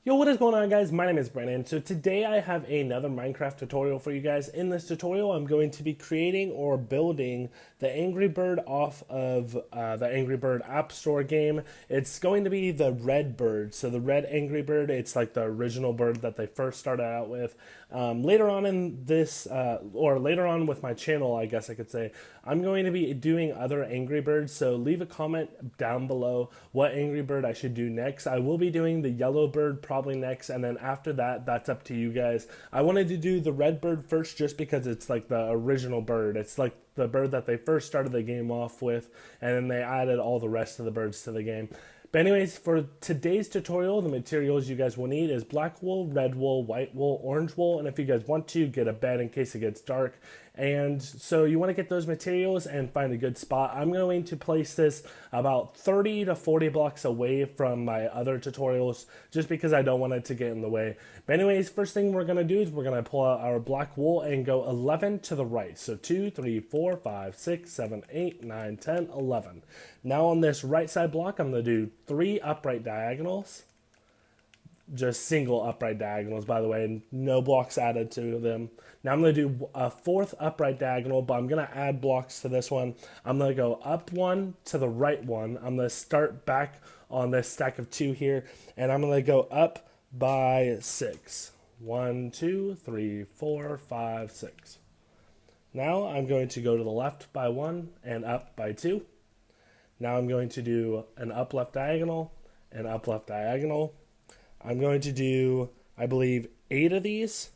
Yo, what is going on, guys? My name is Brennan. So today I have another Minecraft tutorial for you guys. In this tutorial, I'm going to be creating or building the Angry Bird off of the Angry Bird App Store game. It's going to be the red bird. So the red Angry Bird, it's like the original bird that they first started out with. Later on in this, or later on with my channel, I guess I could say, I'm going to be doing other Angry Birds. So leave a comment down below what Angry Bird I should do next. I will be doing the yellow bird probably next, and then after that, that's up to you guys. I wanted to do the red bird first just because it's like the original bird. It's like the bird that they first started the game off with, and then they added all the rest of the birds to the game. But anyways, for today's tutorial, the materials you guys will need is black wool, red wool, white wool, orange wool, and if you guys want to, get a bed in case it gets dark. And so you want to get those materials and find a good spot. I'm going to place this about 30 to 40 blocks away from my other tutorials just because I don't want it to get in the way. But anyways, first thing we're going to do is we're going to pull out our black wool and go 11 to the right. So 2, 3, 4, 5, 6, 7, 8, 9, 10, 11. Now on this right side block, I'm going to do 3 upright diagonals. Just single upright diagonals, by the way, and no blocks added to them. Now I'm going to do a 4th upright diagonal, but I'm going to add blocks to this one. I'm going to go up 1 to the right 1. I'm going to start back on this stack of 2 here, and I'm going to go up by 6. 1, 2, 3, 4, 5, 6. Now I'm going to go to the left by 1 and up by 2. Now I'm going to do an up left diagonal and up left diagonal. I'm going to do, I believe, 8 of these.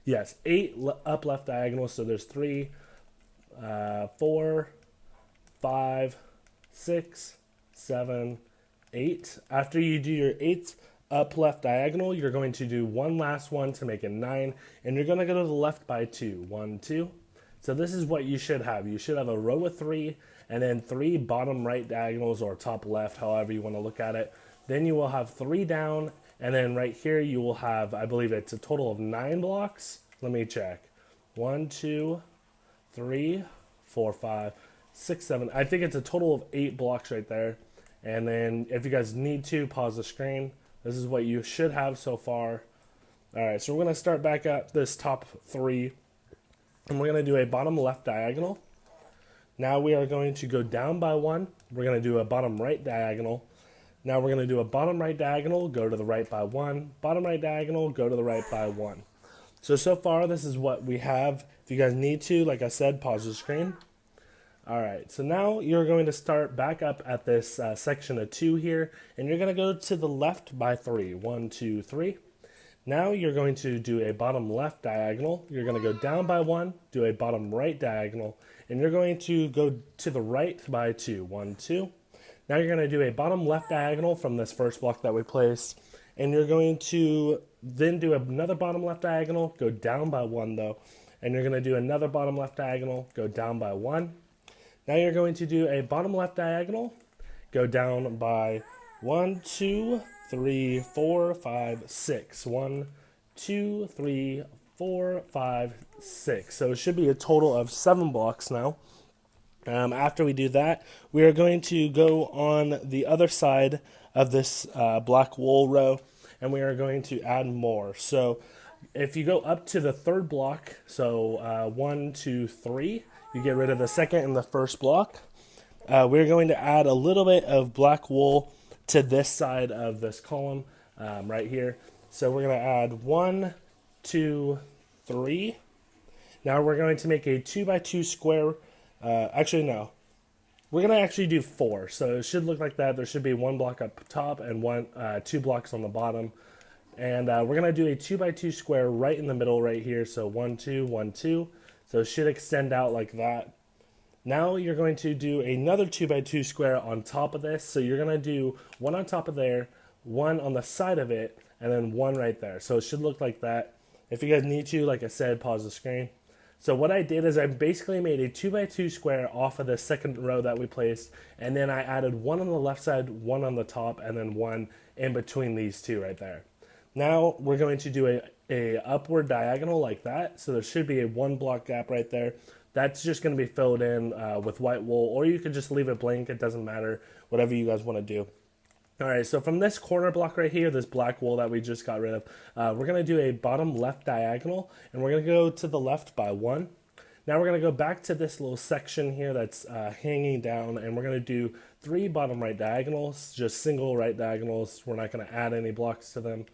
Yes, 8 up left diagonals. So there's 3, 4, 5, 6, 7, 8. After you do your 8th up left diagonal, you're going to do one last one to make it 9. And you're going to go to the left by 2. 1, 2. So this is what you should have. You should have a row of 3 and then 3 bottom right diagonals or top left, however you want to look at it. Then you will have 3 down. And then right here you will have, I believe it's a total of 9 blocks. Let me check. 1, 2, 3, 4, 5, 6, 7. I think it's a total of 8 blocks right there. And then if you guys need to, pause the screen. This is what you should have so far. Alright, so we're going to start back at this top 3. And we're going to do a bottom left diagonal. Now we are going to go down by 1. We're going to do a bottom right diagonal. Now we're going to do a bottom right diagonal, go to the right by 1. Bottom right diagonal, go to the right by 1. So far this is what we have. If you guys need to, like I said, pause the screen. Alright, so now you're going to start back up at this section of 2 here. And you're going to go to the left by 3. 1, 2, 3. Now you're going to do a bottom left diagonal. You're going to go down by 1, do a bottom right diagonal. And you're going to go to the right by 2. 1, 2. Now you're going to do a bottom left diagonal from this first block that we placed. And you're going to then do another bottom left diagonal, go down by 1 though. And you're going to do another bottom left diagonal, go down by 1. Now you're going to do a bottom left diagonal, go down by 1, 2, 3, 4, 5, 6. 1, 2, 3, 4, 5, 6. So it should be a total of 7 blocks now. After we do that, we are going to go on the other side of this black wool row, and we are going to add more. So if you go up to the 3rd block, so 1, 2, 3, you get rid of the 2nd and the 1st block. We're going to add a little bit of black wool to this side of this column right here. So we're going to add 1, 2, 3. Now we're going to make a 2 by 2 square. Actually, no. We're going to actually do 4. So it should look like that. There should be 1 block up top and 2 blocks on the bottom. And we're going to do a 2 by 2 square right in the middle right here. So 1, 2, 1, 2. So it should extend out like that. Now you're going to do another 2 by 2 square on top of this. So you're going to do 1 on top of there, 1 on the side of it, and then 1 right there. So it should look like that. If you guys need to, like I said, pause the screen. So what I did is I basically made a 2 by 2 square off of the 2nd row that we placed, and then I added 1 on the left side, 1 on the top, and then 1 in between these 2 right there. Now we're going to do a upward diagonal like that, so there should be a 1 block gap right there. That's just going to be filled in with white wool, or you could just leave it blank, it doesn't matter, whatever you guys want to do. All right, so from this corner block right here, this black wool that we just got rid of, we're going to do a bottom left diagonal, and we're going to go to the left by 1. Now we're going to go back to this little section here that's hanging down, and we're going to do 3 bottom right diagonals, just single right diagonals. We're not going to add any blocks to them.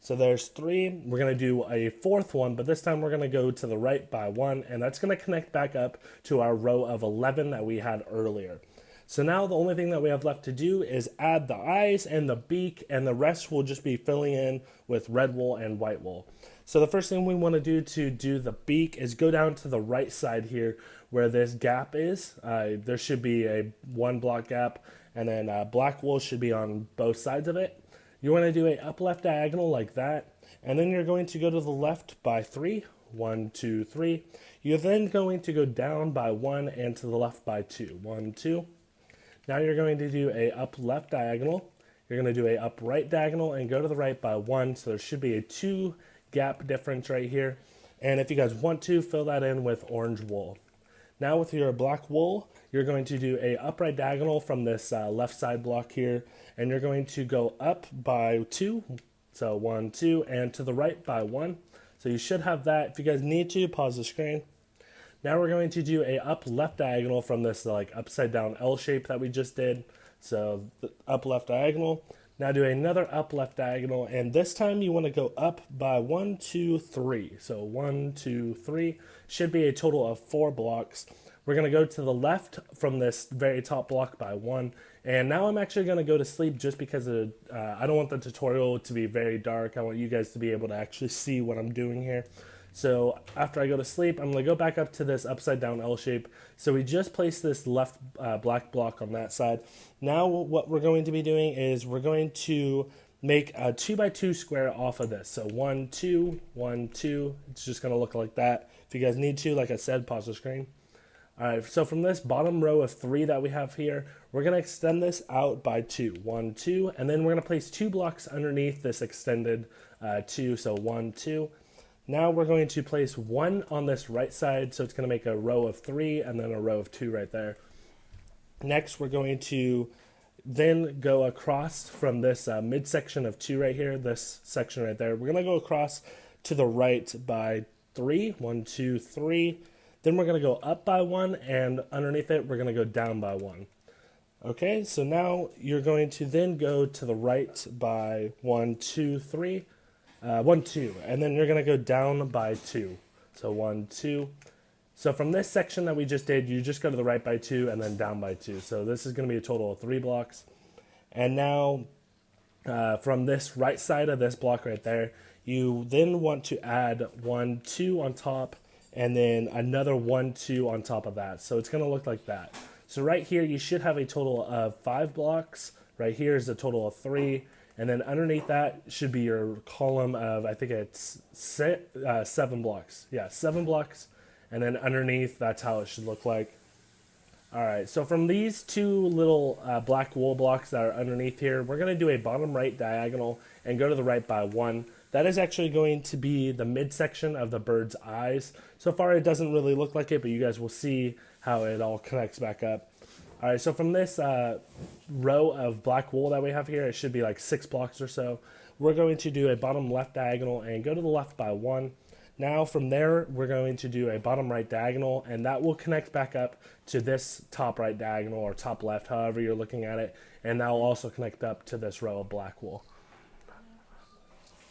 So there's 3. We're going to do a 4th one, but this time we're going to go to the right by 1, and that's going to connect back up to our row of 11 that we had earlier. So now the only thing that we have left to do is add the eyes and the beak, and the rest will just be filling in with red wool and white wool. So the first thing we want to do the beak is go down to the right side here where this gap is. There should be a 1 block gap, and then black wool should be on both sides of it. You want to do a up left diagonal like that, and then you're going to go to the left by 3. 1, 2, 3. You're then going to go down by 1 and to the left by 2. 1, 2. Now you're going to do a up left diagonal. You're going to do a up right diagonal and go to the right by 1. So there should be a 2 gap difference right here. And if you guys want to, fill that in with orange wool. Now with your black wool, you're going to do a upright diagonal from this left side block here. And you're going to go up by 2. So 1, 2, and to the right by 1. So you should have that. If you guys need to, pause the screen. Now we're going to do a up left diagonal from this like upside down L shape that we just did. So the up left diagonal. Now do another up left diagonal, and this time you want to go up by 1, 2, 3. So 1, 2, 3 should be a total of 4 blocks. We're going to go to the left from this very top block by 1. And now I'm actually going to go to sleep just because I don't want the tutorial to be very dark. I want you guys to be able to actually see what I'm doing here. So after I go to sleep, I'm going to go back up to this upside down L shape. So we just placed this left black block on that side. Now what we're going to be doing is we're going to make a 2 by 2 square off of this. So 1, 2, 1, 2. It's just going to look like that. If you guys need to, like I said, pause the screen. All right, so from this bottom row of 3 that we have here, we're going to extend this out by 2. 1, 2, and then we're going to place 2 blocks underneath this extended 2. So 1, 2. Now we're going to place 1 on this right side, so it's going to make a row of 3 and then a row of 2 right there. Next, we're going to then go across from this midsection of 2 right here, this section right there. We're going to go across to the right by 3. 1, 2, 3. Then we're going to go up by 1, and underneath it, we're going to go down by 1. Okay, so now you're going to then go to the right by 1, 2, 3. 1, 2, and then you're going to go down by 2. So 1, 2. So from this section that we just did, you just go to the right by 2 and then down by 2. So this is going to be a total of 3 blocks. And now from this right side of this block right there, you then want to add 1, 2 on top, and then another 1, 2 on top of that. So it's going to look like that. So right here, you should have a total of 5 blocks. Right here is a total of 3. And then underneath that should be your column of, I think it's 7 blocks. Yeah, 7 blocks. And then underneath, that's how it should look like. All right, so from these 2 little black wool blocks that are underneath here, we're going to do a bottom right diagonal and go to the right by 1. That is actually going to be the midsection of the bird's eyes. So far, it doesn't really look like it, but you guys will see how it all connects back up. All right, so from this row of black wool that we have here, it should be like 6 blocks or so. We're going to do a bottom left diagonal and go to the left by 1. Now from there, we're going to do a bottom right diagonal, and that will connect back up to this top right diagonal or top left, however you're looking at it, and that will also connect up to this row of black wool.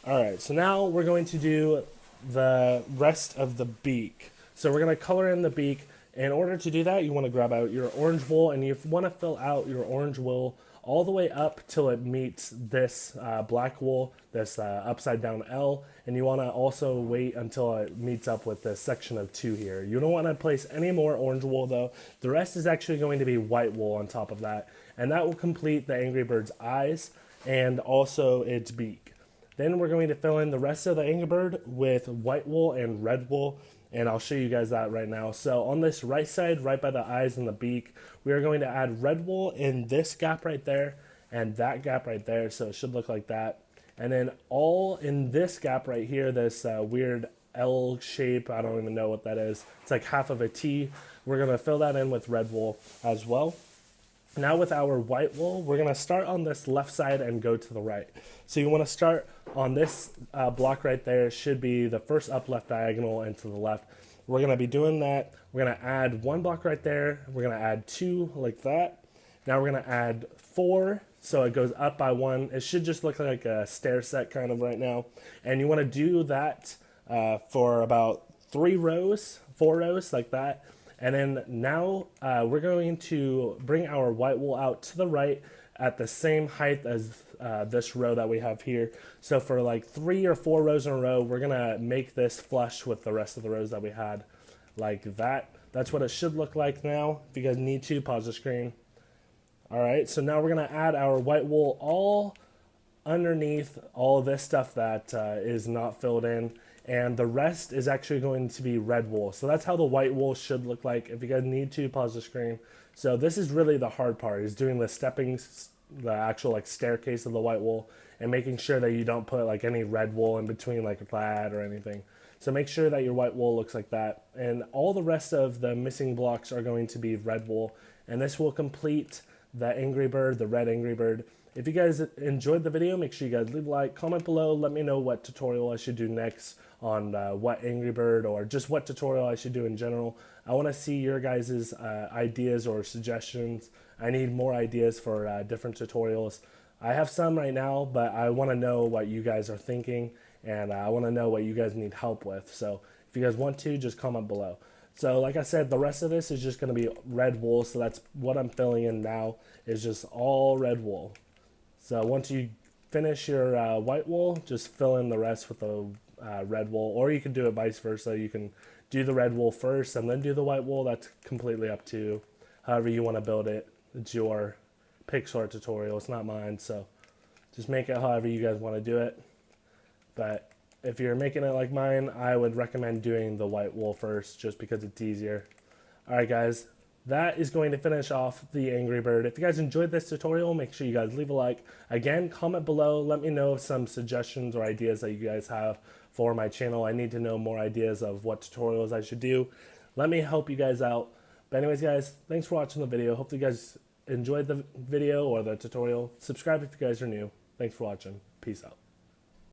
All right, so now we're going to do the rest of the beak. So we're going to color in the beak. In order to do that, you want to grab out your orange wool, and you want to fill out your orange wool all the way up till it meets this black wool, this upside down L, and you want to also wait until it meets up with this section of 2 here. You don't want to place any more orange wool though. The rest is actually going to be white wool on top of that, and that will complete the Angry Bird's eyes and also its beak. Then we're going to fill in the rest of the Angry Bird with white wool and red wool, and I'll show you guys that right now. So on this right side, right by the eyes and the beak, we are going to add red wool in this gap right there and that gap right there, so it should look like that. And then all in this gap right here, this weird L shape, I don't even know what that is. It's like half of a T. We're going to fill that in with red wool as well. Now with our white wool, we're going to start on this left side and go to the right. So you want to start on this block right there. It should be the first up left diagonal and to the left. We're going to be doing that. We're going to add one block right there. We're going to add two like that. Now we're going to add four, so it goes up by one. It should just look like a stair set kind of right now. And you want to do that for about 4 rows like that. And then now we're going to bring our white wool out to the right at the same height as this row that we have here. So for like 3 or 4 rows in a row, we're gonna make this flush with the rest of the rows that we had like that. That's what it should look like now. If you guys need to, pause the screen. All right, so now we're gonna add our white wool all underneath all of this stuff that is not filled in. And the rest is actually going to be red wool. So that's how the white wool should look like. If you guys need to, pause the screen. So this is really the hard part, is doing the actual like staircase of the white wool and making sure that you don't put like any red wool in between like that or anything. So make sure that your white wool looks like that. And all the rest of the missing blocks are going to be red wool. And this will complete the Angry Bird, the red Angry Bird. If you guys enjoyed the video, make sure you guys leave a like, comment below, let me know what tutorial I should do next on what Angry Bird, or just what tutorial I should do in general. I want to see your guys' ideas or suggestions. I need more ideas for different tutorials. I have some right now, but I want to know what you guys are thinking, and I want to know what you guys need help with. So if you guys want to, just comment below. So like I said, the rest of this is just going to be red wool, so that's what I'm filling in now, is just all red wool. So once you finish your white wool, just fill in the rest with the red wool, or you can do it vice versa. You can do the red wool first and then do the white wool. That's completely up to you. However you want to build it. It's your Pixar tutorial. It's not mine, so just make it however you guys want to do it. But if you're making it like mine, I would recommend doing the white wool first, just because it's easier. Alright guys, that is going to finish off the Angry Bird. If you guys enjoyed this tutorial, make sure you guys leave a like. Again, comment below. Let me know some suggestions or ideas that you guys have for my channel. I need to know more ideas of what tutorials I should do. Let me help you guys out. But anyways, guys, thanks for watching the video. Hope you guys enjoyed the video or the tutorial. Subscribe if you guys are new. Thanks for watching. Peace out.